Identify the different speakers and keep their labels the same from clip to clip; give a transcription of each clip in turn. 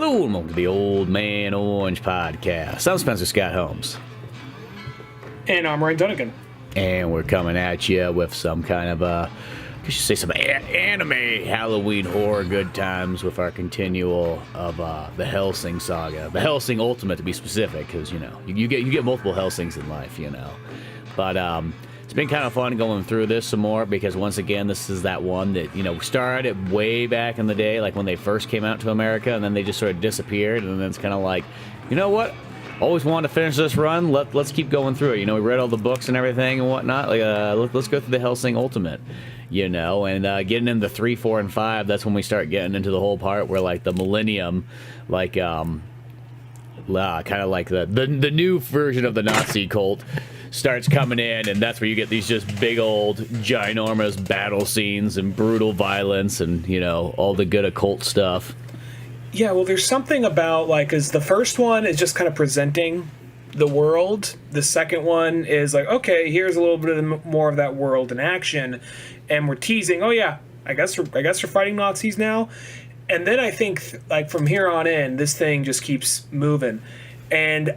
Speaker 1: Hello and welcome to the Old Man Orange Podcast. I'm Spencer Scott Holmes.
Speaker 2: And I'm Ryan Dunnigan.
Speaker 1: And we're coming at you with some kind of, I should say some anime Halloween horror good times with our continual of the Hellsing saga. The Hellsing Ultimate, to be specific, because, you know, you get multiple Hellsings in life, you know. But it's been kind of fun going through this some more because, once again, this is that one that, you know, started way back in the day, like when they first came out to America, and then they just sort of disappeared, and then it's kind of like, you know what? Always wanted to finish this run. Let's keep going through it. You know, we read all the books and everything and whatnot. Like, let's go through the Hellsing Ultimate, you know, and getting into 3, 4, and 5. That's when we start getting into the whole part where, like, the Millennium, like, kind of like the new version of the Nazi cult starts coming in, and that's where you get these just big old ginormous battle scenes and brutal violence and, you know, all the good occult stuff.
Speaker 2: Yeah, well, there's something about, like, is the first one is just kind of presenting the world. The second one is like, okay, here's a little bit of more of that world in action, and we're teasing, oh yeah, I guess we're fighting Nazis now. And then I think, like, from here on in, this thing just keeps moving. And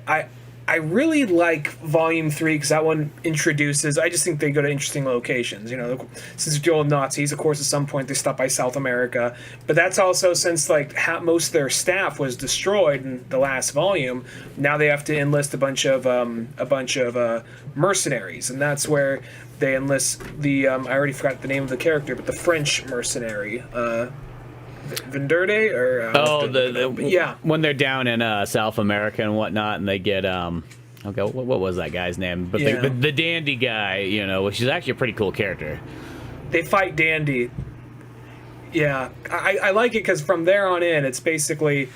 Speaker 2: I really like Volume 3 because that one introduces, I just think they go to interesting locations. You know, since they're old Nazis, of course, at some point they stop by South America. But that's also since, like, most of their staff was destroyed in the last volume, now they have to enlist a bunch of mercenaries. And that's where they enlist the, I already forgot the name of the character, but the French mercenary, Venderde, or yeah,
Speaker 1: when they're down in South America and whatnot, and they get okay, what was that guy's name? But
Speaker 2: yeah.
Speaker 1: the Dandy guy, you know, which is actually a pretty cool character.
Speaker 2: They fight Dandy. Yeah, I like it because from there on in, it's basically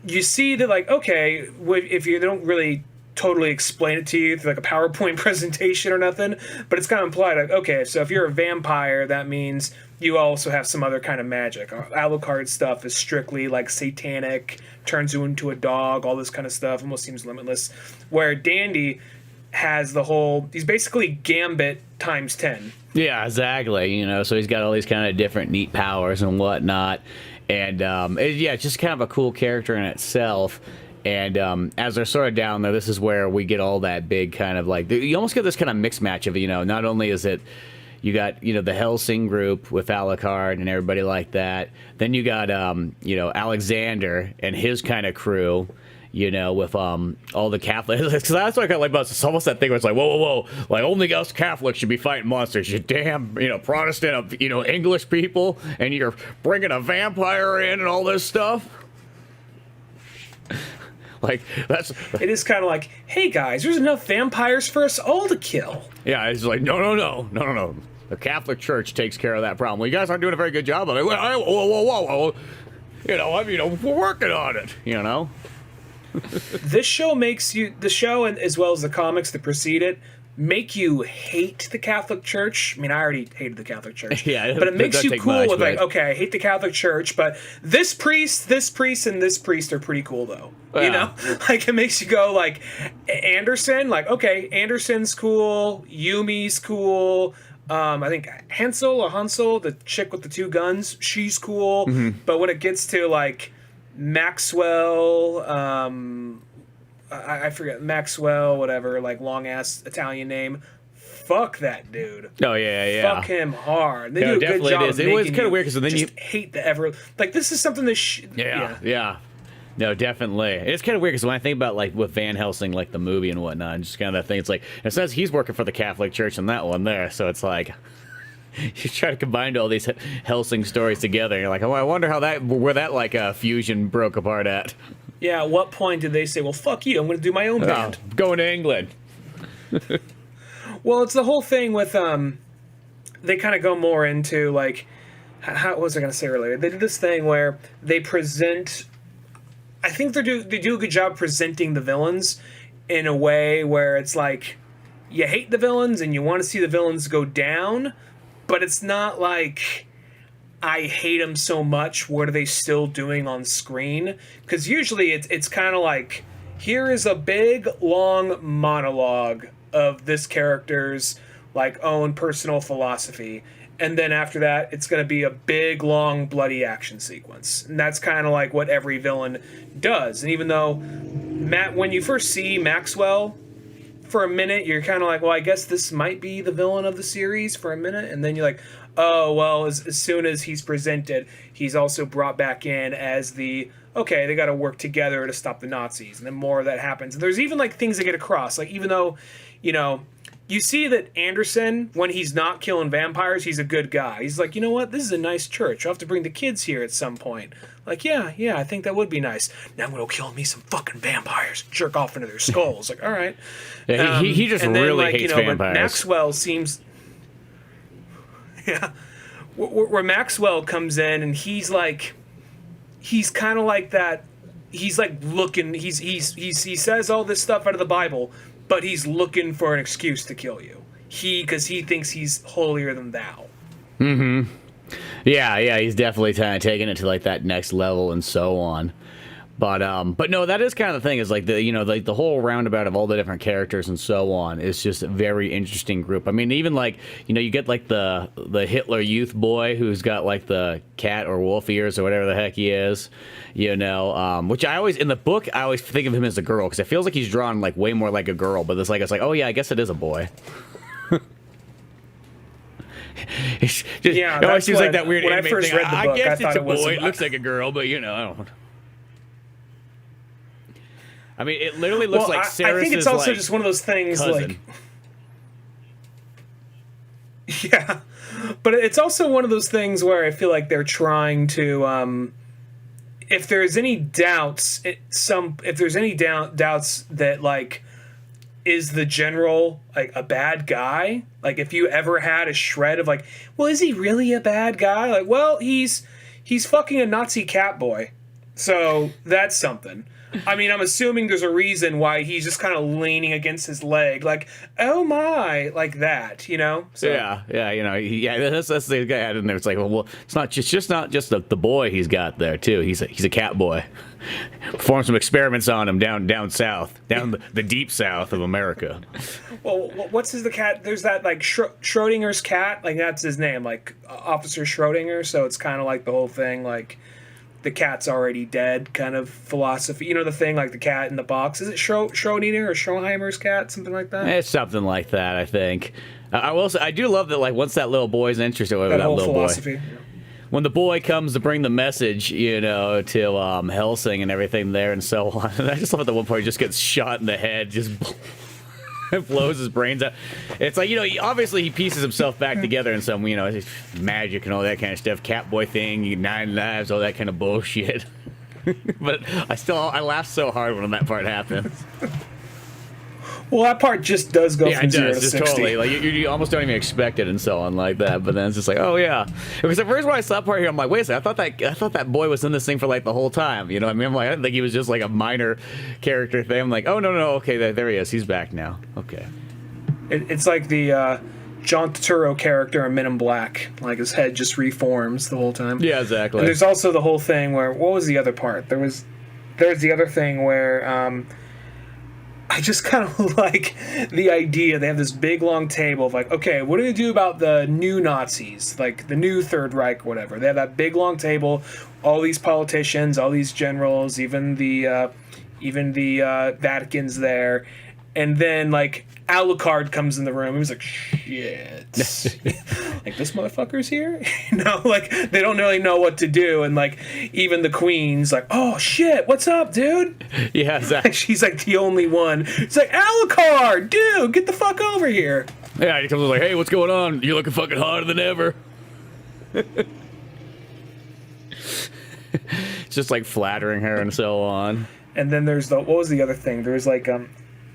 Speaker 2: you see that, like, okay, if you don't really totally explain it to you through, like, a PowerPoint presentation or nothing, but it's kind of implied, like, okay, so if you're a vampire, that means you also have some other kind of magic. Alucard stuff is strictly, like, satanic, turns you into a dog, all this kind of stuff, almost seems limitless. Where Dandy has the whole, he's basically Gambit times 10.
Speaker 1: Yeah, exactly. You know, so he's got all these kind of different neat powers and whatnot. And, it's just kind of a cool character in itself. And as they're sort of down there, this is where we get all that big kind of, like, you almost get this kind of mixed match of, you know, not only is it, you got, you know, the Hellsing group with Alucard and everybody like that. Then you got, you know, Alexander and his kind of crew, you know, with all the Catholics. Because that's what I kind of like about it. It's almost that thing where it's like, whoa. Like, only us Catholics should be fighting monsters. You damn, you know, Protestant, you know, English people. And you're bringing a vampire in and all this stuff. Like, that's...
Speaker 2: It is kind of like, hey, guys, there's enough vampires for us all to kill.
Speaker 1: Yeah, it's like, no. The Catholic Church takes care of that problem. Well, you guys aren't doing a very good job of it. Whoa. You know, we're working on it, you know?
Speaker 2: This show makes you, the show, and as well as the comics that precede it, make you hate the Catholic Church. I mean, I already hated the Catholic Church.
Speaker 1: Yeah,
Speaker 2: but it makes you cool with, like,
Speaker 1: but...
Speaker 2: okay, I hate the Catholic Church, but this priest, and this priest are pretty cool, though. You know? Like, it makes you go, like, Anderson, like, okay, Anderson's cool, Yumi's cool, I think Hansel, the chick with the 2 guns, she's cool. Mm-hmm. But when it gets to, like, Maxwell, I forget, Maxwell, whatever, like, long-ass Italian name. Fuck that dude.
Speaker 1: Oh, yeah.
Speaker 2: Fuck him hard. They do a good job of
Speaker 1: it was kind of weird because then
Speaker 2: you hate the ever... Like, this is something that...
Speaker 1: Yeah. No, definitely. It's kind of weird because when I think about, like, with Van Helsing, like, the movie and whatnot, and just kind of that thing, it's like, it says he's working for the Catholic Church in that one there, so it's like... You try to combine all these Hellsing stories together, and you're like, oh, I wonder where that, like, fusion broke apart at.
Speaker 2: Yeah, at what point did they say, well, fuck you, I'm going to do my own band?
Speaker 1: Going to England.
Speaker 2: Well, it's the whole thing with, they kind of go more into, like, what was I going to say earlier? They did this thing where they present, I think they do a good job presenting the villains in a way where it's like, you hate the villains and you want to see the villains go down, but it's not like, I hate them so much, what are they still doing on screen? Because usually it's kind of like, here is a big, long monologue of this character's, like, own personal philosophy. and then after that, it's going to be a big, long, bloody action sequence. And that's kind of like what every villain does. And even though, when you first see Maxwell, for a minute, you're kind of like, well, I guess this might be the villain of the series for a minute. And then you're like, oh, well, as soon as he's presented, he's also brought back in as okay, they got to work together to stop the Nazis. And then more of that happens. And there's even, like, things that get across. Like, even though, you see that Anderson, when he's not killing vampires, he's a good guy. He's like, you know what? This is a nice church. I'll have to bring the kids here at some point. Like, yeah, I think that would be nice. Now I'm going to kill me some fucking vampires. Jerk off into their skulls. Like, all right.
Speaker 1: Yeah, he just really hates vampires.
Speaker 2: Maxwell seems... Yeah. Where Maxwell comes in and he's kind of like that. He's like looking, he says all this stuff out of the Bible, but he's looking for an excuse to kill you. Because he thinks he's holier than thou.
Speaker 1: Mm-hmm. Yeah, he's definitely kind of taking it to like that next level and so on. But no, that is kind of the thing, is like the whole roundabout of all the different characters and so on is just a very interesting group. I mean, even like, you get like the Hitler Youth boy who's got like the cat or wolf ears or whatever the heck he is, which I always, in the book, I always think of him as a girl because it feels like he's drawn like way more like a girl, but it's like, oh yeah, I guess it is a boy.
Speaker 2: Yeah,
Speaker 1: it always seems like that weird
Speaker 2: when
Speaker 1: anime
Speaker 2: I first
Speaker 1: thing.
Speaker 2: read the book,
Speaker 1: I guess
Speaker 2: I
Speaker 1: it's a
Speaker 2: thought
Speaker 1: boy. It looks like a girl, but I don't. I mean, it literally looks like Sarah's.
Speaker 2: I think it's also just one of those things,
Speaker 1: cousin.
Speaker 2: Yeah, but it's also one of those things where I feel like they're trying to. If there's any doubts, doubts that like, is the general like a bad guy? Like, if you ever had a shred of like, well, is he really a bad guy? Like, well, he's fucking a Nazi cat boy, so that's something. I mean, I'm assuming there's a reason why he's just kind of leaning against his leg, like, oh my, like that, So.
Speaker 1: Yeah, that's the guy in there. It's like, well, it's not just not just the boy he's got there too. He's a cat boy. Perform some experiments on him down south, down the deep south of America.
Speaker 2: Well, what's the cat? There's that like Schrodinger's cat, like that's his name, like Officer Schrodinger. So it's kind of like the whole thing, like. The cat's already dead kind of philosophy. The thing like the cat in the box. Is it Schrodinger or Schronheimer's cat? Something like that?
Speaker 1: It's something like that, I think. I will say, I do love that, like, once that little boy's interested in
Speaker 2: that whole little philosophy. Boy.
Speaker 1: When the boy comes to bring the message, to Hellsing and everything there and so on. And I just love at the one point he just gets shot in the head, just blows his brains out. It's like, obviously he pieces himself back together in some, magic and all that kind of stuff, Catboy thing, 9 lives, all that kind of bullshit. But I laughed so hard when that part happens.
Speaker 2: Well, that part just does go from 0 to 60.
Speaker 1: Totally. Like you almost don't even expect it and so on like that. But then it's just like, oh yeah. Because at first when I saw that part here, I'm like, wait a second, I thought that boy was in this thing for like the whole time. You know what I mean? I'm like, I didn't think he was just like a minor character thing. I'm like, oh no, okay, there he is. He's back now. Okay.
Speaker 2: It's like the John Turturro character in Men in Black. Like his head just reforms the whole time.
Speaker 1: Yeah, exactly.
Speaker 2: And there's also the whole thing where, what was the other part? There's the other thing where I just kind of like the idea. They have this big long table of like, okay, what do they do about the new Nazis, like the new Third Reich, or whatever? They have that big long table, all these politicians, all these generals, even the Vatican's there, and then like Alucard comes in the room. He's like, shit, like this motherfucker's here. Like they don't really know what to do, and like even the Queen's like, oh shit, what's up, dude?
Speaker 1: Yeah, exactly.
Speaker 2: She's like the only one. It's like, Alucard, dude, get the fuck over here.
Speaker 1: Yeah, he comes like, hey, what's going on? You're looking fucking hotter than ever. Just like flattering her and so on.
Speaker 2: And then there's what was the other thing? There's like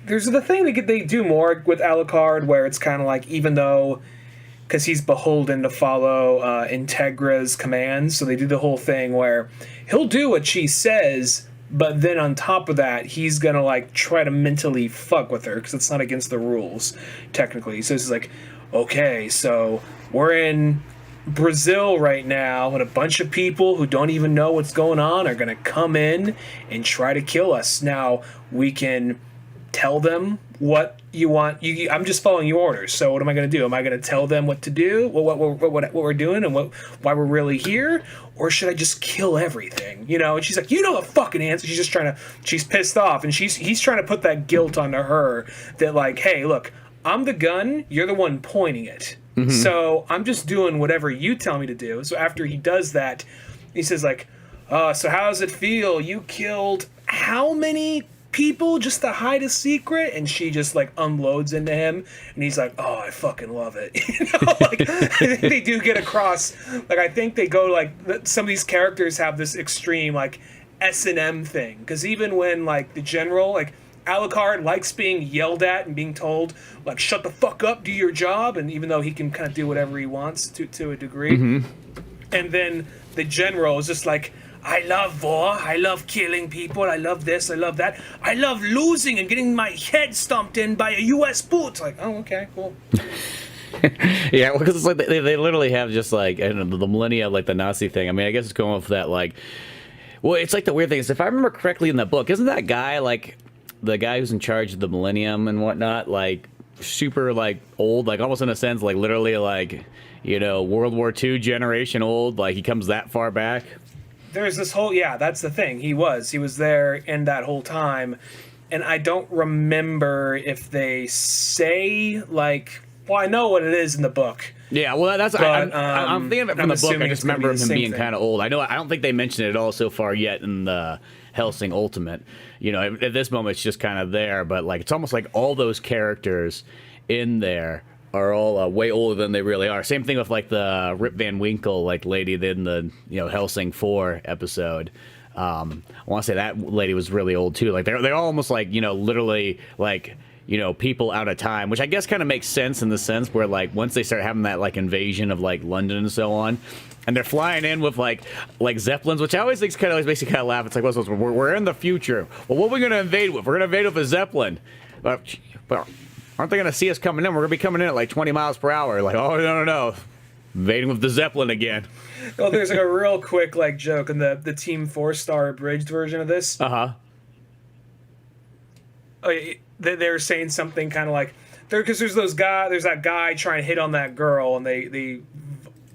Speaker 2: there's the thing they do more with Alucard, where it's kind of like, even though, because he's beholden to follow Integra's commands, so they do the whole thing where he'll do what she says, but then on top of that, he's gonna like try to mentally fuck with her because it's not against the rules technically. So it's like, okay, so we're in Brazil right now, and a bunch of people who don't even know what's going on are gonna come in and try to kill us. Now we can tell them what you want. I'm just following your orders. So what am I going to do? Am I going to tell them what to do? What we're doing and why we're really here? Or should I just kill everything? You know? And she's like, you know the fucking answer. She's pissed off, and he's trying to put that guilt onto her that like, hey, look, I'm the gun. You're the one pointing it. Mm-hmm. So I'm just doing whatever you tell me to do. So after he does that, he says like, so how does it feel? You killed how many people just to hide a secret? And she just like unloads into him, and he's like, oh, I fucking love it. You know, like I think they do get across. Like I think they go like some of these characters have this extreme like S&M thing, because even when like the general like Alucard likes being yelled at and being told like shut the fuck up, do your job, and even though he can kind of do whatever he wants to a degree, and then the general is just like, I love war, I love killing people, I love this, I love that, I love losing and getting my head stomped in by a U.S. boot. Like, oh, okay, cool.
Speaker 1: Yeah, because it's like they literally have just like, I don't know, the millennia, like the Nazi thing. I mean, I guess it's going off that like, well, it's like the weird thing is, if I remember correctly in the book, isn't that guy like the guy who's in charge of the millennium and whatnot, like super like old, like almost in a sense, like literally like, you know, World War II generation old, like he comes that far back?
Speaker 2: There's this whole, yeah, that's the thing. He was there in that whole time, and I don't remember if they say like, well, I know what it is in the book.
Speaker 1: Yeah, well, that's but, I'm thinking of it from the book. I just remember him being kind of old. I don't think they mentioned it at all so far yet in the Hellsing Ultimate. You know, at this moment it's just kind of there, but like it's almost like all those characters in there are all way older than they really are. Same thing with like the Rip Van Winkle like lady in the Hellsing 4 episode. I want to say that lady was really old too. Like they're almost like literally like people out of time, which I guess kind of makes sense in the sense where like once they start having that like invasion of like London and so on, and they're flying in with like Zeppelins, which I always think always makes you kind of laugh. It's like, we're in the future. Well, what are we going to invade with? We're going to invade with a Zeppelin. But aren't they going to see us coming in? We're going to be coming in at like 20 miles per hour. Like, oh, no. Invading with the Zeppelin again.
Speaker 2: Well, there's like a real quick like joke in the Team 4-star abridged version of this.
Speaker 1: Uh-huh.
Speaker 2: They're saying something kind of like, because there's that guy trying to hit on that girl, and they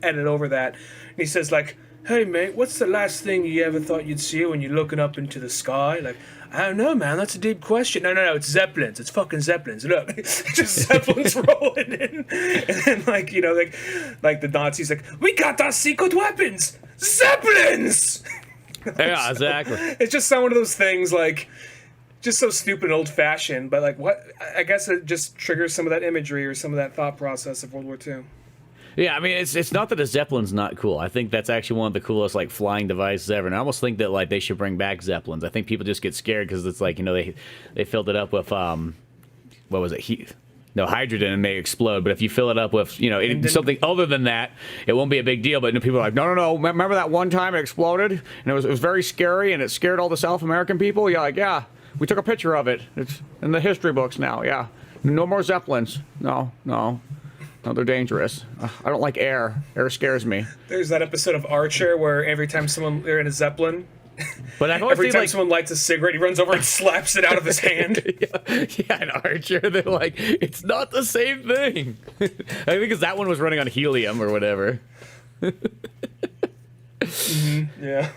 Speaker 2: edit over that. And he says like, hey, mate, what's the last thing you ever thought you'd see when you're looking up into the sky? Like, I don't know, man. That's a deep question. No. It's Zeppelins. It's fucking Zeppelins. Look, just Zeppelins rolling in. And then, like the Nazis, like, we got our secret weapons. Zeppelins!
Speaker 1: Yeah, exactly.
Speaker 2: It's just some of those things, like, just so stupid and old-fashioned. But, like, what? I guess it just triggers some of that imagery or some of that thought process of World War II.
Speaker 1: Yeah, I mean, it's not that a Zeppelin's not cool. I think that's actually one of the coolest like flying devices ever. And I almost think that like they should bring back Zeppelins. I think people just get scared because it's like they filled it up with what was it? Hydrogen, and they explode. But if you fill it up with something other than that, it won't be a big deal. But people are like, no. Remember that one time it exploded and it was very scary and it scared all the South American people? Yeah, we took a picture of it. It's in the history books now. Yeah, no more Zeppelins. No. No, they're dangerous. I don't like air. Air scares me.
Speaker 2: There's that episode of Archer where every time they're in a Zeppelin,
Speaker 1: but
Speaker 2: every time someone lights a cigarette, he runs over and slaps it out of his hand.
Speaker 1: Yeah, in Archer, they're like, it's not the same thing. I think because that one was running on helium or whatever.
Speaker 2: Yeah.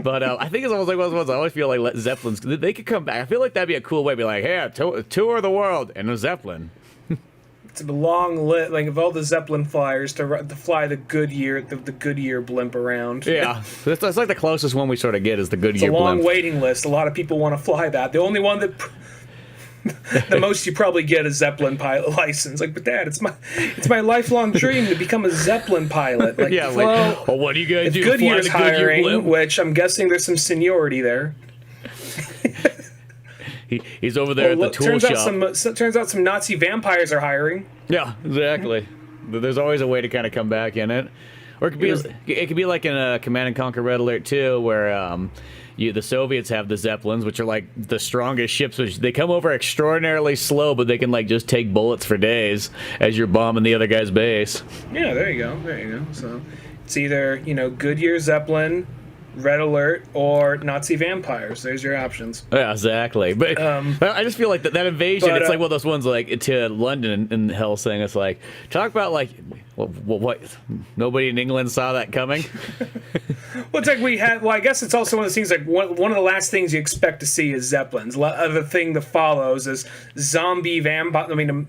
Speaker 1: But I think it's almost like one of those ones. I always feel like Zeppelins, they could come back. I feel like that'd be a cool way to be like, hey, tour the world in a Zeppelin.
Speaker 2: It's a long lit, like of all the Zeppelin flyers to fly the Goodyear blimp around.
Speaker 1: Yeah, that's like the closest one we sort of get is the Goodyear blimp.
Speaker 2: It's a long waiting list. A lot of people want to fly that. The only one that the most you probably get is Zeppelin pilot license. Like, but Dad, it's my lifelong dream to become a Zeppelin pilot. Like,
Speaker 1: yeah, well, what are you gonna do?
Speaker 2: Goodyear's hiring, which I'm guessing there's some seniority there.
Speaker 1: He's over there at the tool shop.
Speaker 2: Turns out some Nazi vampires are hiring.
Speaker 1: Yeah, exactly. There's always a way to kind of come back in it. Or it could be like in a Command and Conquer Red Alert 2 where the Soviets have the Zeppelins, which are like the strongest ships. Which they come over extraordinarily slow, but they can like just take bullets for days as you're bombing the other guy's base.
Speaker 2: Yeah, there you go. So it's either Goodyear Zeppelin, Red Alert, or Nazi vampires. There's your options.
Speaker 1: Yeah, exactly. But I just feel like that invasion, it's like one of those ones like to London and Hellsing. It's like, talk about like, what nobody in England saw that coming.
Speaker 2: Well, it's like I guess it's also one of those things like one of the last things you expect to see is Zeppelins. The thing that follows is Nazi vampires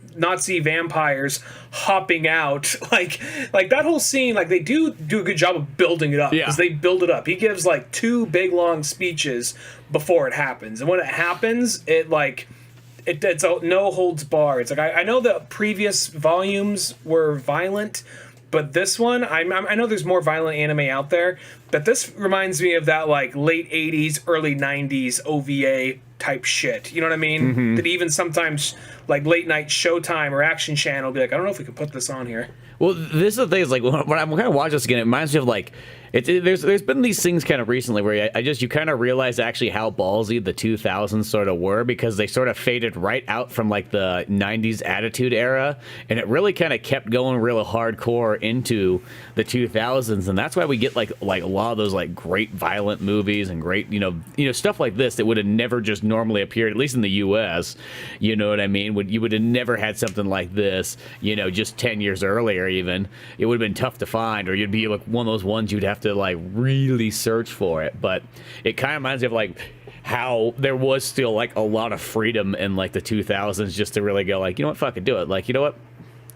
Speaker 2: hopping out. Like that whole scene, like they do a good job of building it up, because they build it up. He gives like 2 big long speeches before it happens. And when it happens, it's no holds barred. It's like I know the previous volumes were violent, but this one, I know there's more violent anime out there, but this reminds me of that like late 80s, early 90s OVA type shit. You know what I mean? Mm-hmm. That even sometimes like late night Showtime or Action Channel will be like, I don't know if we can put this on here.
Speaker 1: Well, this is the thing, is like when I'm kind of watching this again, it reminds me of like there's been these things kind of recently where you kind of realize actually how ballsy the 2000s sort of were, because they sort of faded right out from like the 90s Attitude Era, and it really kind of kept going real hardcore into the 2000s, and that's why we get like a lot of those like great violent movies and great you know stuff like this that would have never just normally appeared, at least in the US. You know what I mean? You would have never had something like this, just 10 years earlier. Even it would have been tough to find, or you'd be like one of those ones you'd have to like really search for it. But it kind of reminds me of like how there was still like a lot of freedom in like the 2000s just to really go like, you know what, fucking do it. Like, you know what,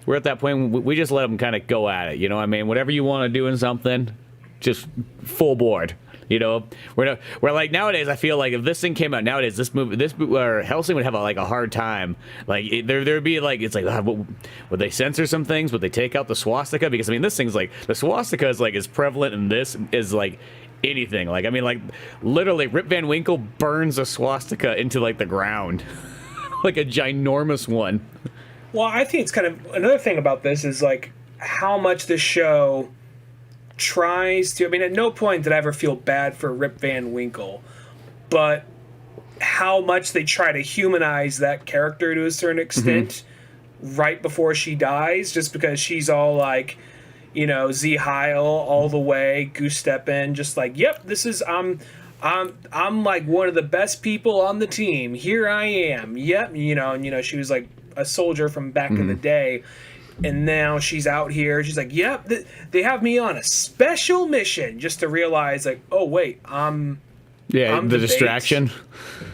Speaker 1: we're at that point, we just let them kind of go at it. You know what I mean? Whatever you want to do in something, just full board. We're like nowadays. I feel like if this thing came out nowadays, this movie, or Hellsing would have a hard time. Like there'd be like, it's like, would they censor some things? Would they take out the swastika? Because I mean, this thing's like, the swastika is like as prevalent in this is like anything. Like I mean, like literally, Rip Van Winkle burns a swastika into like the ground, like a ginormous one.
Speaker 2: Well, I think it's kind of another thing about this is like how much this show tries to, I mean, at no point did I ever feel bad for Rip Van Winkle, but how much they try to humanize that character to a certain extent right before she dies, just because she's all like, Z Heil all the way, Goose Steppen, just like, yep, this is, I'm like one of the best people on the team. Here I am. Yep. And she was like a soldier from back in the day. And now she's out here. She's like, yep, they have me on a special mission, just to realize, like, oh, wait, I'm the distraction.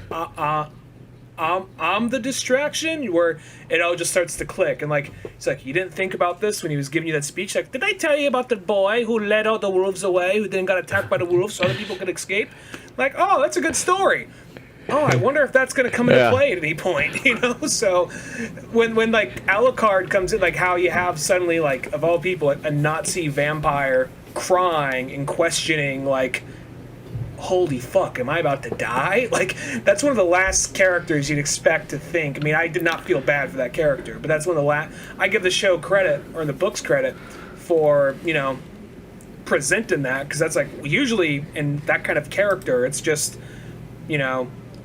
Speaker 2: I'm the distraction, where it all just starts to click. And, like, it's like, you didn't think about this when he was giving you that speech? Like, did I tell you about the boy who led all the wolves away, who then got attacked by the wolves so other people could escape? Like, oh, that's a good story. Oh, I wonder if that's going to come into play at any point, So when like Alucard comes in, like how you have suddenly, like, of all people, a Nazi vampire crying and questioning, like, holy fuck, am I about to die? Like, that's one of the last characters you'd expect to think. I mean, I did not feel bad for that character, but that's one of the last. I give the show credit, or the book's credit, for, presenting that, because that's like, usually in that kind of character, it's just,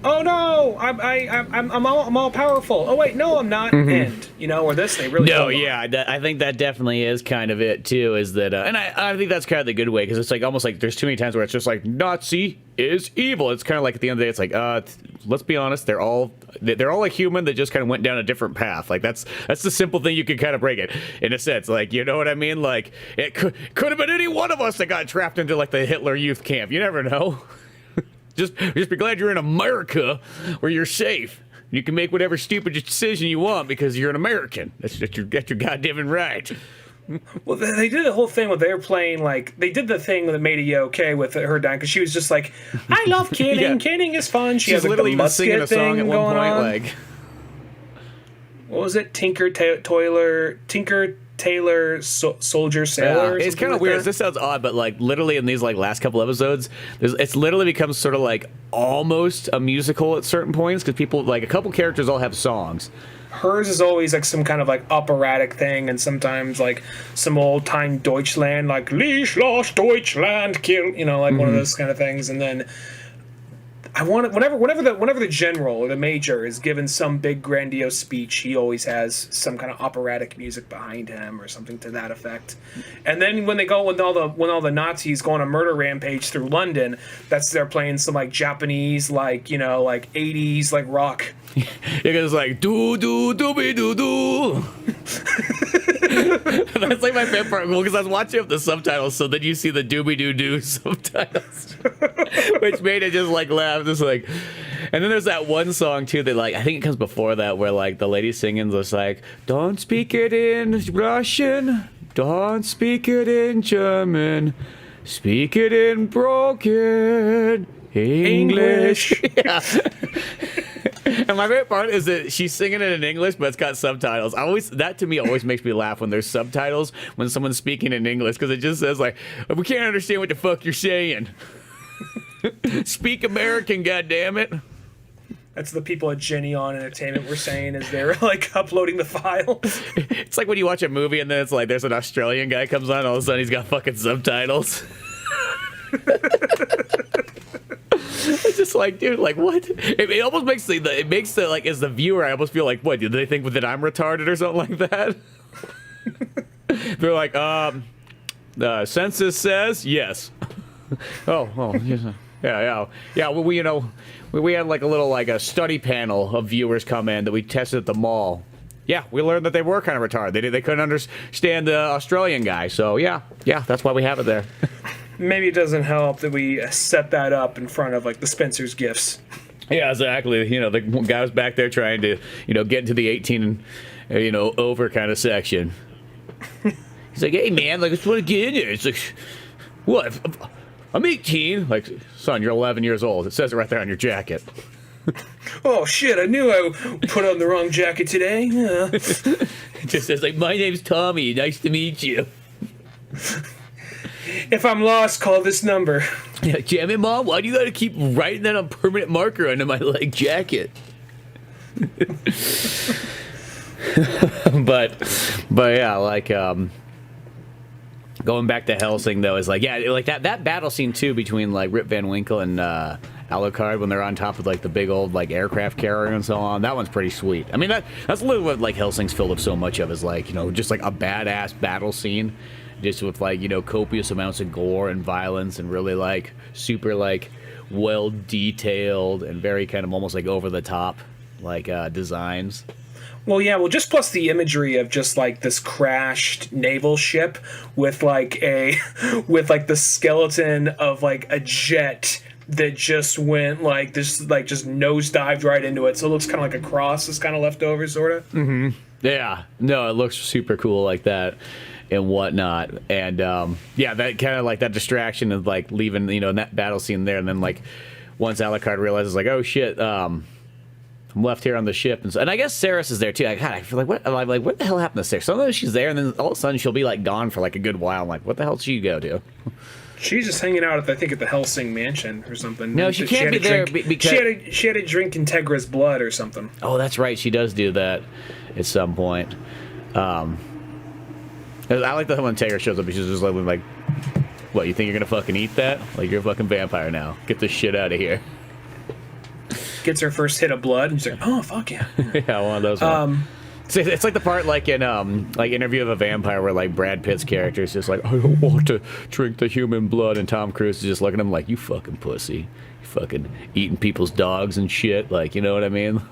Speaker 2: oh no, I'm all powerful. Oh wait, no, I'm not. And or this, they really
Speaker 1: I think that definitely is kind of it too. Is that and I think that's kind of the good way, because it's like almost like there's too many times where it's just like Nazi is evil. It's kind of like at the end of the day, it's like let's be honest, they're all a human that just kind of went down a different path. Like that's the simple thing you could kind of break it in a sense. Like, you know what I mean? Like it could have been any one of us that got trapped into like the Hitler youth camp. You never know. Just be glad you're in America, where you're safe. You can make whatever stupid decision you want because you're an American. That's your goddamn right.
Speaker 2: Well, they did the whole thing where they were playing, like, they did the thing that made it okay with her dying, because she was just like, I love canning. Yeah. Canning is fun. She has like, literally the musket singing a song at one point. Like, what was it? Tinker Tailor Soldier Sailor.
Speaker 1: It's kind of weird. This sounds odd, but like literally in these like last couple episodes, it's literally becomes sort of like almost a musical at certain points, because people, like, a couple characters all have songs.
Speaker 2: Hers is always like some kind of like operatic thing, and sometimes like some old time Deutschland, like Lie schloss Deutschland kill, like one of those kind of things. And then I want it whenever the general or the major is given some big grandiose speech, he always has some kind of operatic music behind him or something to that effect. And then when all the Nazis go on a murder rampage through London, they're playing some like Japanese like 80s like rock.
Speaker 1: It goes like do do do be do do. That's like my favorite part. Well, because I was watching up the subtitles, so then you see the doobie doo doo subtitles, which made it just like laugh, just like. And then there's that one song too that like I think it comes before that where like the lady singing just like don't speak it in Russian, don't speak it in German, speak it in broken English. Yeah. And my favorite part is that she's singing it in English, but it's got subtitles. That to me always makes me laugh when there's subtitles when someone's speaking in English, because it just says like, we can't understand what the fuck you're saying. Speak American, goddammit.
Speaker 2: That's the people at Geneon Entertainment were saying as they're like uploading the file.
Speaker 1: It's like when you watch a movie and then it's like there's an Australian guy comes on, all of a sudden he's got fucking subtitles. It's just like, dude, like what? It almost makes the like as the viewer, I almost feel like, what? Do they think that I'm retarded or something like that? They're like, the census says yes. Oh, yeah. Well, we had like a little like a study panel of viewers come in that we tested at the mall. Yeah, we learned that they were kind of retarded. They couldn't understand the Australian guy. So yeah, that's why we have it there.
Speaker 2: Maybe it doesn't help that we set that up in front of like the Spencer's gifts.
Speaker 1: Yeah, exactly. The guy was back there trying to, get into the 18, over kind of section. He's like, hey man, like I just want to get in there. It's like, what? I'm 18. Like, son, you're 11 years old. It says it right there on your jacket.
Speaker 2: Oh shit! I knew I put on the wrong jacket today. Yeah.
Speaker 1: It just says like, my name's Tommy. Nice to meet you.
Speaker 2: If I'm lost, call this number.
Speaker 1: Yeah, damn it, Mom. Why do you gotta keep writing that on permanent marker under my like jacket? but yeah, like going back to Hellsing though is like, yeah, like that battle scene too between like Rip Van Winkle and Alucard when they're on top of like the big old like aircraft carrier and so on. That one's pretty sweet. I mean that's literally what like Hellsing's filled with so much of is like, just like a badass battle scene. Just with like, copious amounts of gore and violence and really like super like well detailed and very kind of almost like over the top like designs.
Speaker 2: Well, yeah, just plus the imagery of just like this crashed naval ship with the skeleton of like a jet that just went like this, like just nosedived right into it. So it looks kind of like a cross is kind of left over, sort of.
Speaker 1: Mm-hmm. Yeah, no, it looks super cool like that. And whatnot, and that kind of like that distraction of like leaving, in that battle scene there, and then like once Alucard realizes like, oh shit, I'm left here on the ship, and I guess Saris is there too. I feel like what the hell happened to Saris? Sometimes she's there, and then all of a sudden she'll be like gone for like a good while. I'm like, what the hell did she go to?
Speaker 2: She's just hanging out at the Hellsing mansion or something.
Speaker 1: No, she can't be there because
Speaker 2: she had to drink Integra's blood or something.
Speaker 1: Oh, that's right, she does do that at some point. I like that when Integra shows up, she's just like, what, you think you're gonna fucking eat that? Like, you're a fucking vampire now. Get this shit out of here.
Speaker 2: Gets her first hit of blood, and she's like, oh, fuck yeah.
Speaker 1: Yeah, one of those ones. It's like the part like in like Interview of a Vampire where like Brad Pitt's character is just like, I don't want to drink the human blood, and Tom Cruise is just looking at him like, you fucking pussy. You fucking eating people's dogs and shit. Like, you know what I mean?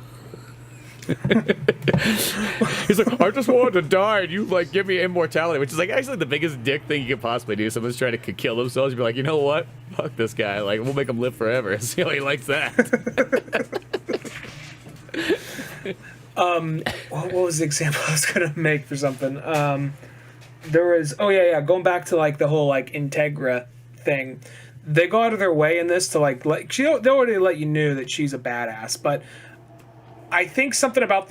Speaker 1: He's like, I just wanted to die and you like give me immortality, which is like actually the biggest dick thing you could possibly do. Someone's trying to kill themselves, you'd be like, you know what, fuck this guy, like we'll make him live forever. See how he likes that.
Speaker 2: What was the example I was gonna make for something? There was going back to like the whole like Integra thing. They go out of their way in this to like they already let you know that she's a badass, but I think something about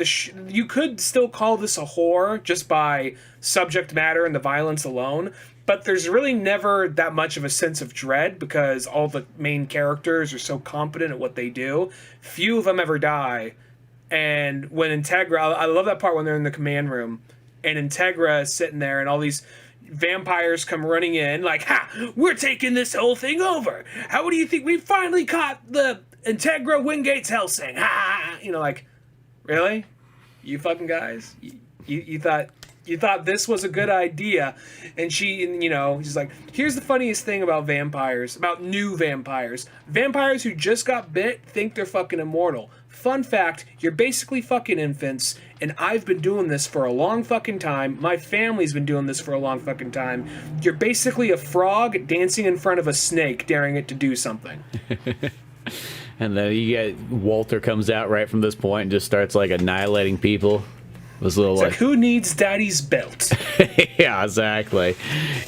Speaker 2: you could still call this a horror just by subject matter and the violence alone, but there's really never that much of a sense of dread because all the main characters are so competent at what they do. Few of them ever die. And when Integra, I love that part when they're in the command room and Integra is sitting there and all these vampires come running in like, ha, we're taking this whole thing over. How do you think we finally caught the Integra Wingate's Hellsing. Ha! You know, like, really? You fucking guys? You thought this was a good idea? And she's like, here's the funniest thing about vampires, about new vampires. Vampires who just got bit think they're fucking immortal. Fun fact, you're basically fucking infants, and I've been doing this for a long fucking time. My family's been doing this for a long fucking time. You're basically a frog dancing in front of a snake, daring it to do something.
Speaker 1: And then you get Walter comes out right from this point and just starts like annihilating people. This little
Speaker 2: it's like, who needs daddy's belt?
Speaker 1: Yeah, exactly.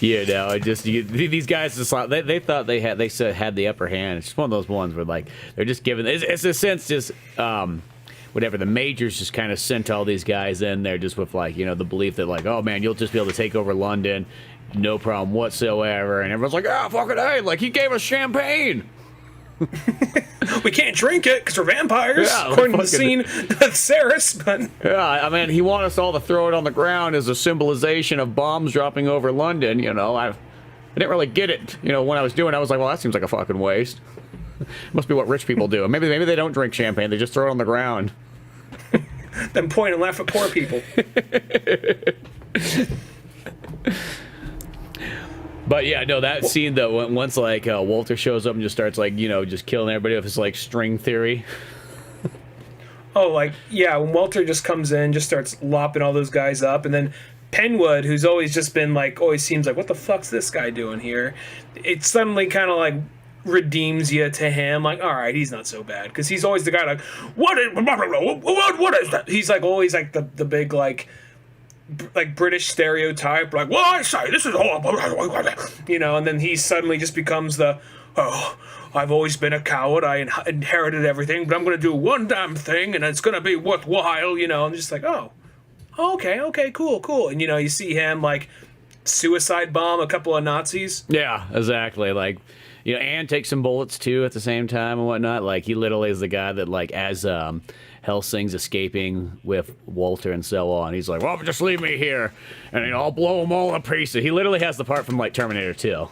Speaker 1: You know, these guys just they thought they had the upper hand. It's just one of those ones where like they're just giving. It's a sense just whatever the majors just kind of sent all these guys in there just with like the belief that like, oh man, you'll just be able to take over London, no problem whatsoever. And everyone's like, oh fucking hey, like he gave us champagne.
Speaker 2: We can't drink it because we're vampires, according to the scene with Ceres. But
Speaker 1: yeah, I mean, he wanted us all to throw it on the ground as a symbolization of bombs dropping over London. I didn't really get it. When I was doing it, I was like, well, that seems like a fucking waste. Must be what rich people do. Maybe they don't drink champagne; they just throw it on the ground.
Speaker 2: Then point and laugh at poor people.
Speaker 1: But yeah, no, that scene though, once like Walter shows up and just starts like just killing everybody with his like string theory.
Speaker 2: Oh, like yeah, when Walter just comes in, just starts lopping all those guys up, and then Penwood, who's always just been like, always seems like, what the fuck's this guy doing here? It suddenly kind of like redeems you to him, like, all right, he's not so bad, because he's always the guy like, what is that? He's like always like the big like British stereotype, like, well, I say this is horrible, and then he suddenly just becomes I've always been a coward, I inherited everything, but I'm going to do one damn thing, and it's going to be worthwhile, and just like, okay, cool, and you see him like suicide bomb a couple of Nazis.
Speaker 1: Yeah, exactly, like, and take some bullets too at the same time and whatnot. Like he literally is the guy that like as Hellsing's escaping with Walter and so on. He's like, well, just leave me here, and I'll blow them all to pieces. He literally has the part from like Terminator 2.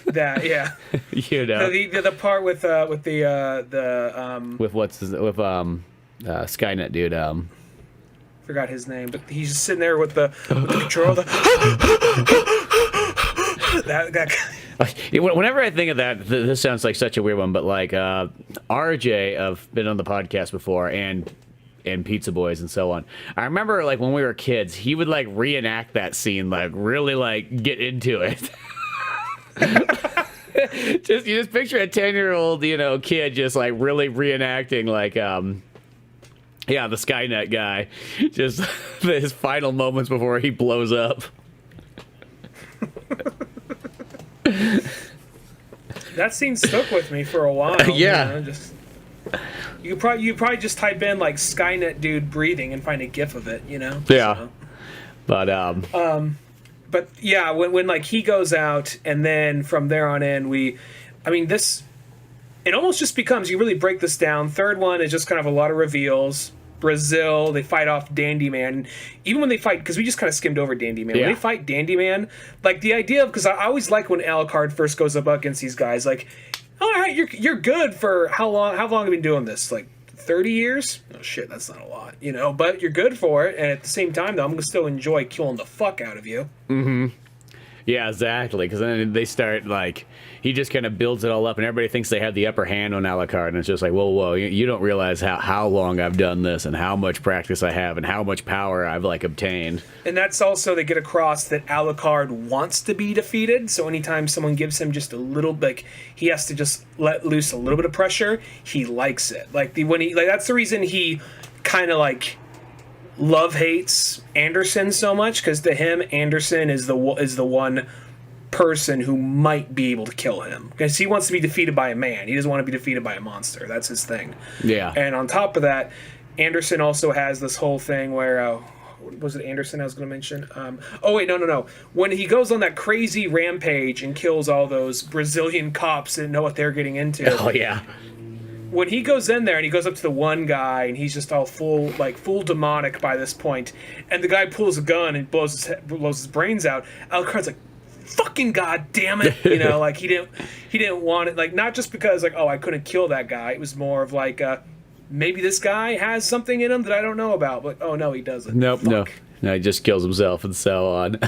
Speaker 2: That yeah, the part with
Speaker 1: Skynet dude.
Speaker 2: Forgot his name, but he's just sitting there with the control. That
Speaker 1: Whenever I think of that, this sounds like such a weird one, but like RJ, I've been on the podcast before, and Pizza Boys and so on. I remember like when we were kids, he would like reenact that scene, like really like get into it. You just picture a 10-year-old kid just like really reenacting like the Skynet guy, just his final moments before he blows up.
Speaker 2: That scene stuck with me for a while.
Speaker 1: Yeah.
Speaker 2: You probably just type in like Skynet dude breathing and find a GIF of it. Yeah.
Speaker 1: So.
Speaker 2: But yeah, when like he goes out, and then from there on in, it almost just becomes, you really break this down. Third one is just kind of a lot of reveals. Brazil, they fight off Dandy Man. Even when they fight, because we just kind of skimmed over Dandy Man.
Speaker 1: Yeah.
Speaker 2: When they fight Dandy Man, like the idea of, because I always like when Alucard first goes up against these guys, like, all right, you're good for how long have you been doing this? Like 30 years? Oh shit, that's not a lot, but you're good for it, and at the same time though, I'm gonna still enjoy killing the fuck out of you.
Speaker 1: Mm-hmm. Yeah, exactly. Because then they start like, he just kind of builds it all up, and everybody thinks they have the upper hand on Alucard, and it's just like, whoa, you don't realize how long I've done this, and how much practice I have, and how much power I've like obtained.
Speaker 2: And that's also, they get across that Alucard wants to be defeated. So anytime someone gives him just a little, like, he has to just let loose a little bit of pressure, he likes it. Like that's the reason he kind of like love hates Anderson so much, because to him Anderson is the one person who might be able to kill him, because he wants to be defeated by a man. He doesn't want to be defeated by a monster. That's his thing.
Speaker 1: Yeah.
Speaker 2: And on top of that, Anderson also has this whole thing where was it Anderson I was going to mention? No. When he goes on that crazy rampage and kills all those Brazilian cops that didn't know what they're getting into.
Speaker 1: Oh yeah.
Speaker 2: When he goes in there and he goes up to the one guy and he's just all full demonic by this point, and the guy pulls a gun and blows his brains out, Alucard's like, fucking goddamn it, like he didn't want it, like not just because like, oh, I couldn't kill that guy. It was more of like maybe this guy has something in him that I don't know about, but oh no, he doesn't.
Speaker 1: Nope,
Speaker 2: Fuck.
Speaker 1: no, he just kills himself and so on.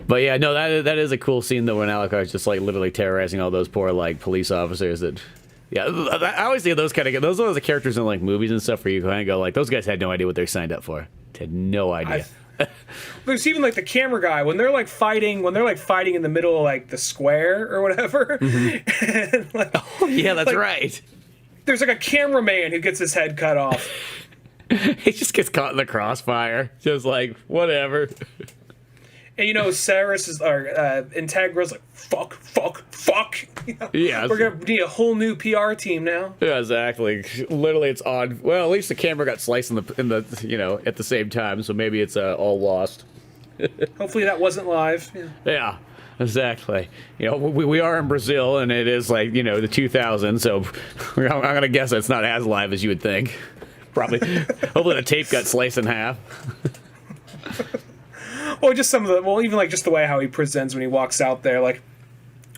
Speaker 1: But yeah, no, that is a cool scene though when Alucard's just like literally terrorizing all those poor like police officers that. Yeah, I always think of those those are the characters in like movies and stuff where you kind of go like, those guys had no idea what they signed up for. Had no idea.
Speaker 2: There's even like the camera guy when they're fighting in the middle of like the square or whatever.
Speaker 1: Mm-hmm.
Speaker 2: And, like,
Speaker 1: oh yeah, that's right.
Speaker 2: There's like a cameraman who gets his head cut off.
Speaker 1: He just gets caught in the crossfire, just like whatever.
Speaker 2: And Ceres is Integra's like fuck.
Speaker 1: Yeah,
Speaker 2: we're gonna need a whole new PR team now.
Speaker 1: Yeah, exactly. Literally, it's odd. Well, at least the camera got sliced in the at the same time, so maybe it's all lost.
Speaker 2: Hopefully that wasn't live.
Speaker 1: Yeah, exactly. We are in Brazil, and it is like the 2000s, so I'm gonna guess it's not as live as you would think. Probably. Hopefully the tape got sliced in half.
Speaker 2: Or just even like just the way how he presents when he walks out there, like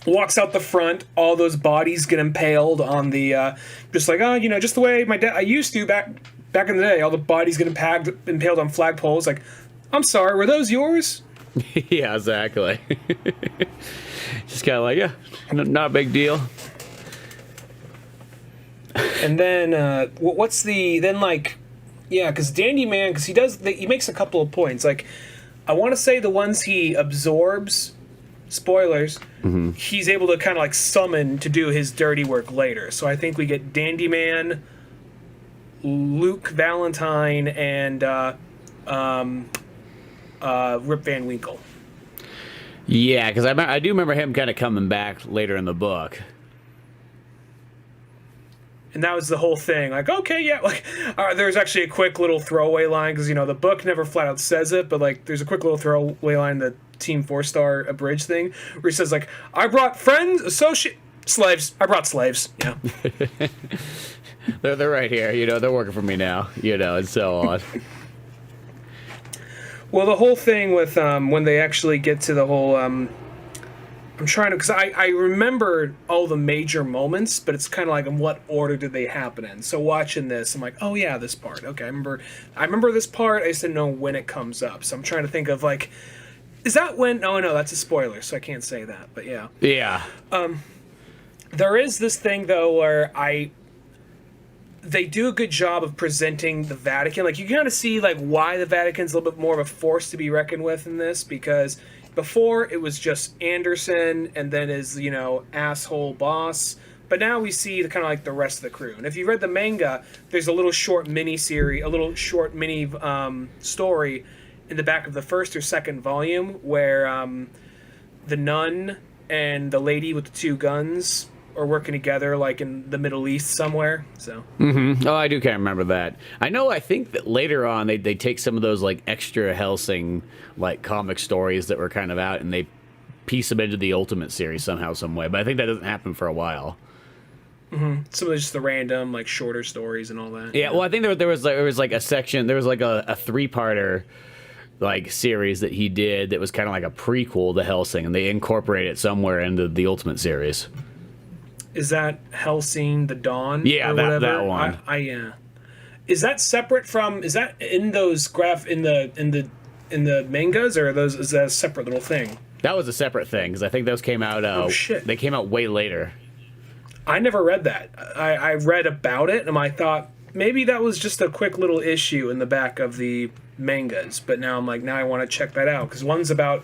Speaker 2: walks out the front, all those bodies get impaled on the just like just the way I used to back in the day, all the bodies get impaled on flagpoles. Like, I'm sorry, were those yours?
Speaker 1: Yeah, exactly. Just kind of like, yeah, not a big deal.
Speaker 2: And then because Dandy Man, because he makes a couple of points. Like, I want to say the ones he absorbs, spoilers, he's able to kind of like summon to do his dirty work later. So I think we get Dandy Man, Luke Valentine, and Rip Van Winkle.
Speaker 1: Yeah, because I do remember him kind of coming back later in the book.
Speaker 2: And that was the whole thing. Like, okay, yeah. Like, there's actually a quick little throwaway line because the book never flat out says it, but like, there's a quick little throwaway line in the Team 4-Star abridged thing where he says like, "I brought friends, slaves. I brought slaves." Yeah.
Speaker 1: they're right here. They're working for me now. And so on.
Speaker 2: Well, the whole thing with when they actually get to the whole. I'm trying to, because I remember all the major moments, but it's kind of like in what order did they happen in. So watching this, I'm like, oh yeah, this part. Okay, I remember this part. I just didn't know when it comes up. So I'm trying to think of like, is that when? Oh no, that's a spoiler, so I can't say that. But yeah.
Speaker 1: Yeah.
Speaker 2: There is this thing though where they do a good job of presenting the Vatican. Like you kind of see like why the Vatican's a little bit more of a force to be reckoned with in this, because before it was just Anderson and then his asshole boss, but now we see the kind of like the rest of the crew. And if you read the manga, there's a little short mini story in the back of the first or second volume where the nun and the lady with the two guns are working together, like in the Middle East somewhere. So.
Speaker 1: Mm-hmm. Oh, I do kind of remember that. I think that later on they take some of those like extra Hellsing like comic stories that were kind of out and they piece them into the Ultimate series somehow, some way. But I think that doesn't happen for a while.
Speaker 2: Mm-hmm. Some of just the random like shorter stories and all that.
Speaker 1: Yeah, well, I think there was like a section. There was like a 3-parter like series that he did that was kind of like a prequel to Hellsing, and they incorporate it somewhere into the Ultimate series.
Speaker 2: Is that Hellsing the Dawn?
Speaker 1: Yeah,
Speaker 2: or
Speaker 1: that one.
Speaker 2: Is that separate from? Is that in those in the mangas, or is that a separate little thing?
Speaker 1: That was a separate thing because I think those came out.
Speaker 2: Oh shit!
Speaker 1: They came out way later.
Speaker 2: I never read that. I read about it, and I thought maybe that was just a quick little issue in the back of the mangas. But now I'm like, now I want to check that out because one's about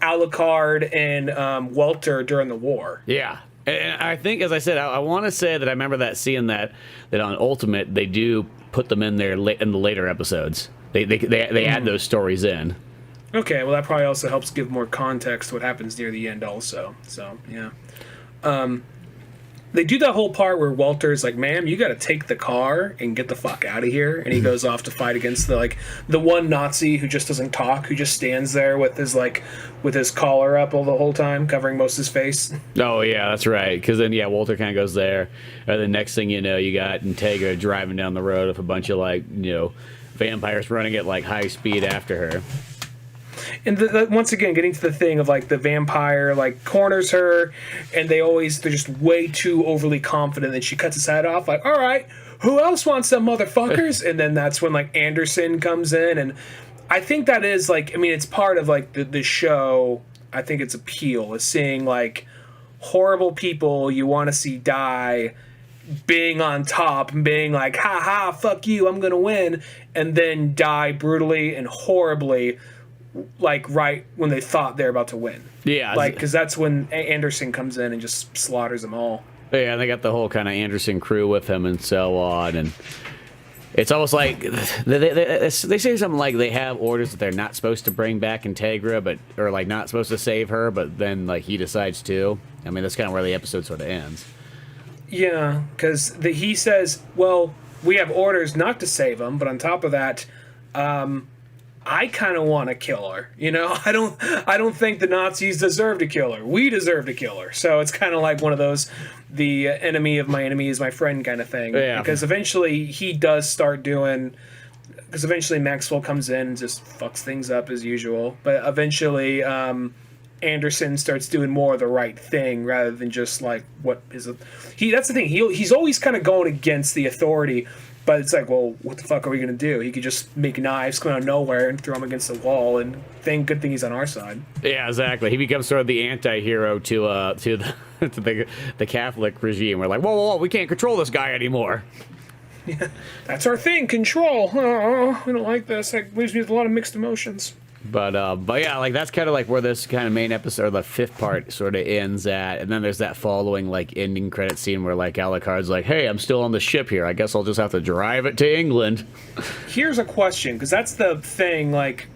Speaker 2: Alucard and Walter during the war.
Speaker 1: Yeah. And I think, as I said, I want to say that I remember seeing that on Ultimate they do put them in there in the later episodes. They add those stories in.
Speaker 2: Okay, well that probably also helps give more context to what happens near the end also. So yeah, they do that whole part where Walter's like, "Ma'am, you got to take the car and get the fuck out of here," and he goes off to fight against the one Nazi who just doesn't talk, who just stands there with his collar up all the whole time, covering most of his face.
Speaker 1: Oh yeah, that's right. Because then Walter kind of goes there, and the next thing you know, you got Integra driving down the road with a bunch of vampires running at like high speed after her.
Speaker 2: and once again, getting to the thing of like the vampire like corners her, and they're just way too overly confident that she cuts his head off. Like, all right, who else wants some motherfuckers? And then that's when like Anderson comes in, and I think that is like, I mean, it's part of like the show. I think its appeal is seeing like horrible people you want to see die being on top and being like, ha ha, fuck you, I'm gonna win, and then die brutally and horribly, like right when they thought they're about to win.
Speaker 1: Yeah,
Speaker 2: like because that's when Anderson comes in and just slaughters them all.
Speaker 1: Yeah, and they got the whole kind of Anderson crew with him and so on, and it's almost like they say something like they have orders that they're not supposed to bring back Integra, or like not supposed to save her, but then like he decides to. I mean, that's kind of where the episode sort of ends.
Speaker 2: Yeah, because he says, well, we have orders not to save him, but on top of that, I kind of want to kill her. You know, I don't think the Nazis deserve to kill her. We deserve to kill her. So it's kind of like one of those, the enemy of my enemy is my friend kind of thing.
Speaker 1: Yeah.
Speaker 2: Because eventually he does start doing, because eventually Maxwell comes in and just fucks things up as usual. But eventually Anderson starts doing more of the right thing rather than just like that's the thing. He's always kind of going against the authority. But it's like, well, what the fuck are we going to do? He could just make knives come out of nowhere and throw them against the wall, and good thing he's on our side.
Speaker 1: Yeah, exactly. He becomes sort of the anti-hero to the Catholic regime. We're like, whoa, we can't control this guy anymore.
Speaker 2: Yeah, that's our thing, control. Oh, we don't like this. That leaves me with a lot of mixed emotions.
Speaker 1: But yeah, like that's kind of like where this kind of main episode, the fifth part, sort of ends at, and then there's that following like ending credit scene where like Alucard's like, "Hey, I'm still on the ship here. I guess I'll just have to drive it to England."
Speaker 2: Here's a question, because that's the thing. Like,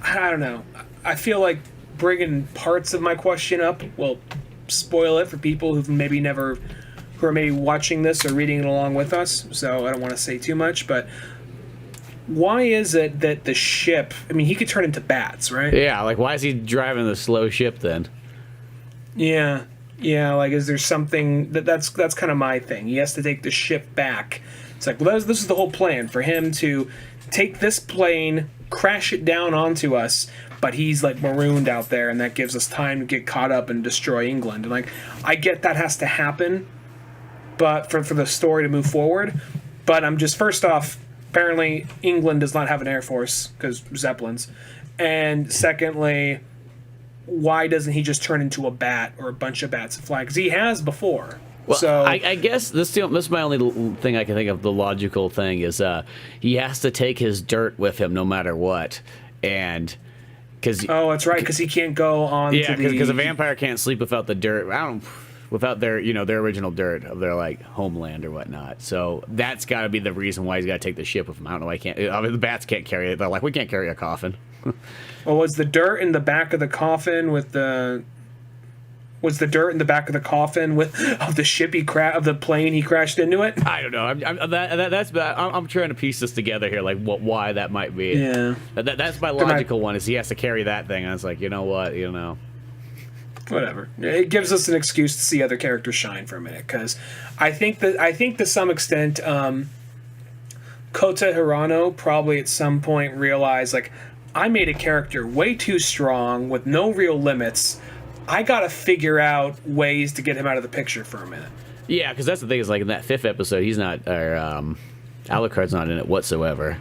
Speaker 2: I don't know. I feel like bringing parts of my question up will spoil it for people who are maybe watching this or reading it along with us. So I don't want to say too much, but. Why is it that the ship... I mean, he could turn into bats, right?
Speaker 1: Yeah, like, why is he driving the slow ship, then?
Speaker 2: Yeah, like, is there something... That's kind of my thing. He has to take the ship back. It's like, well, this is the whole plan, for him to take this plane, crash it down onto us, but he's, like, marooned out there, and that gives us time to get caught up and destroy England. And, like, I get that has to happen, but for the story to move forward, but I'm just... First off... Apparently, England does not have an air force because Zeppelins. And secondly, why doesn't he just turn into a bat or a bunch of bats and fly? Because he has before.
Speaker 1: Well,
Speaker 2: so
Speaker 1: I guess this is my only thing I can think of. The logical thing is he has to take his dirt with him no matter what, and because
Speaker 2: that's right, because he can't go on.
Speaker 1: Yeah, because a vampire can't sleep without the dirt. Without their original dirt of their like homeland or whatnot. So that's got to be the reason why he's got to take the ship with him. I don't know why he can't. I mean, the bats can't carry it. They're like, we can't carry a coffin.
Speaker 2: Well, was the dirt in the back of the coffin with the? Was the dirt in the back of the coffin of the ship of the plane he crashed into it?
Speaker 1: I don't know. I'm trying to piece this together here, like why that might be.
Speaker 2: Yeah.
Speaker 1: That's my logical one. Is he has to carry that thing? And it's like, you know what,
Speaker 2: Whatever. It gives us an excuse to see other characters shine for a minute, because I think to some extent, Kota Hirano probably at some point realized, like, I made a character way too strong with no real limits. I gotta figure out ways to get him out of the picture for a minute.
Speaker 1: Yeah, because that's the thing is, like, in that fifth episode, he's not, or Alucard's not in it whatsoever.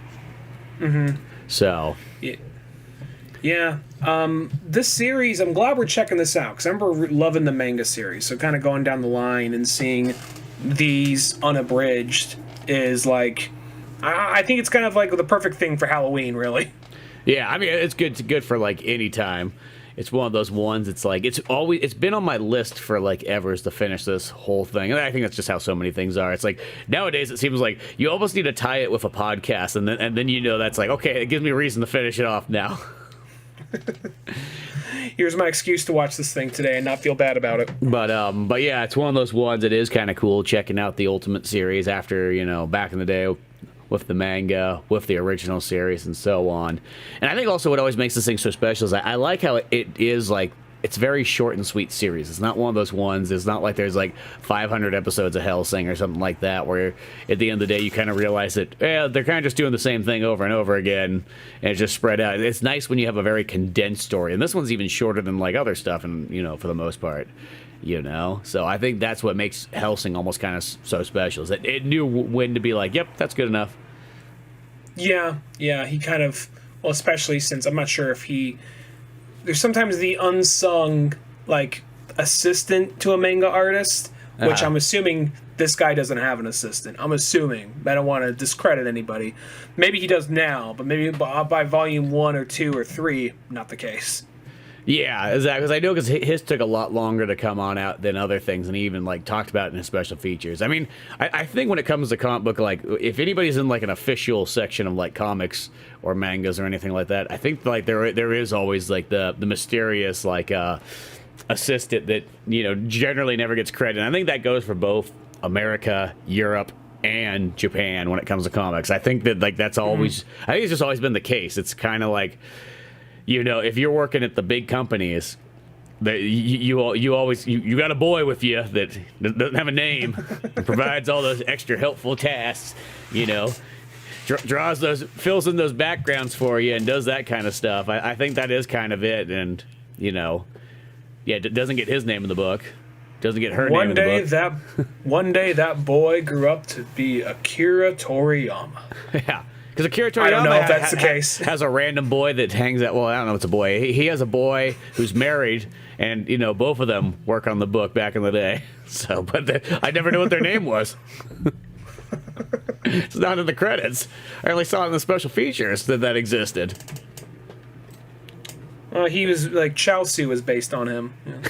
Speaker 2: Mm-hmm.
Speaker 1: So.
Speaker 2: Yeah. This series, I'm glad we're checking this out, because I remember loving the manga series. So kind of going down the line and seeing these unabridged is like, I think it's kind of like the perfect thing for Halloween, really.
Speaker 1: Yeah, I mean, it's good for like any time. It's one of those ones. It's like it's been on my list for like ever is to finish this whole thing. And I think that's just how so many things are. It's like nowadays it seems like you almost need to tie it with a podcast, and then that's like, okay, it gives me a reason to finish it off now.
Speaker 2: Here's my excuse to watch this thing today and not feel bad about it.
Speaker 1: But yeah, it's one of those ones. It is kind of cool checking out the Ultimate series after back in the day with the manga, with the original series, and so on. And I think also what always makes this thing so special is I like how it is like it's very short and sweet series. It's not one of those ones. It's not like there's like 500 episodes of Hellsing or something like that, where at the end of the day you kind of realize that they're kind of just doing the same thing over and over again, and it's just spread out. It's nice when you have a very condensed story, and this one's even shorter than like other stuff, and for the most part, So I think that's what makes Hellsing almost kind of so special, is that it knew when to be like, yep, that's good enough.
Speaker 2: Yeah, he kind of, well, especially since I'm not sure if there's sometimes the unsung, like, assistant to a manga artist, which I'm assuming this guy doesn't have an assistant. I'm assuming. I don't want to discredit anybody. Maybe he does now, but maybe by volume 1 or 2 or 3, not the case.
Speaker 1: Yeah, exactly. Because I know his took a lot longer to come on out than other things, and he even like talked about it in his special features. I mean, I think when it comes to comic book, like if anybody's in like an official section of like comics or mangas or anything like that, I think like there is always like the mysterious like assistant that generally never gets credit. And I think that goes for both America, Europe, and Japan when it comes to comics. I think that like that's always I think it's just always been the case. It's kind of like, if you're working at the big companies, that you always got a boy with you that doesn't have a name, and provides all those extra helpful tasks, fills in those backgrounds for you and does that kind of stuff. I think that is kind of it, and doesn't get his name in the book, doesn't get her name in the book. One day that boy grew up to be Akira Toriyama. Yeah. Because Akira Toriyama,
Speaker 2: I don't know if that's the case,
Speaker 1: has a random boy that hangs out. Well, I don't know if it's a boy. He has a boy who's married, and both of them work on the book back in the day. So, but I never knew what their name was. It's not in the credits. I only saw it in the special features that existed.
Speaker 2: He was like Chaosu was based on him. Yeah.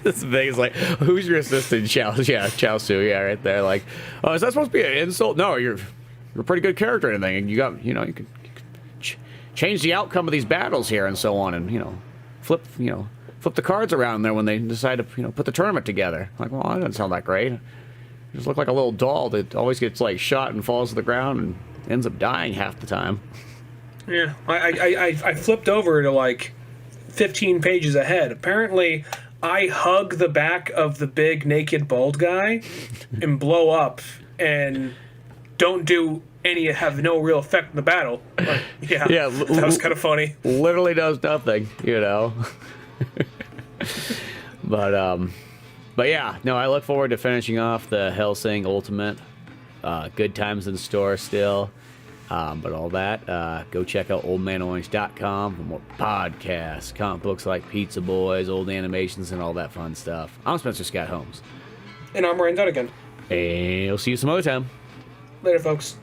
Speaker 1: This thing is like, who's your assistant? Chaosu. Yeah, right there. Like, oh, is that supposed to be an insult? No, you're a pretty good character and everything, and you could change the outcome of these battles here and so on, and flip the cards around there when they decide to put the tournament together. Like, well, that doesn't sound that great. You just look like a little doll that always gets like shot and falls to the ground and ends up dying half the time. Yeah,
Speaker 2: I flipped over to like 15 pages ahead. Apparently, I hug the back of the big naked bald guy and blow up and don't have no real effect in the battle. But, yeah, that was kind of funny.
Speaker 1: Literally does nothing, But yeah, no, I look forward to finishing off the Hellsing Ultimate. Good times in store still. But all that, go check out oldmanorange.com for more podcasts, comic books like Pizza Boys, old animations, and all that fun stuff. I'm Spencer Scott Holmes.
Speaker 2: And I'm Ryan Dunnigan.
Speaker 1: And we'll see you some other time.
Speaker 2: Later, folks.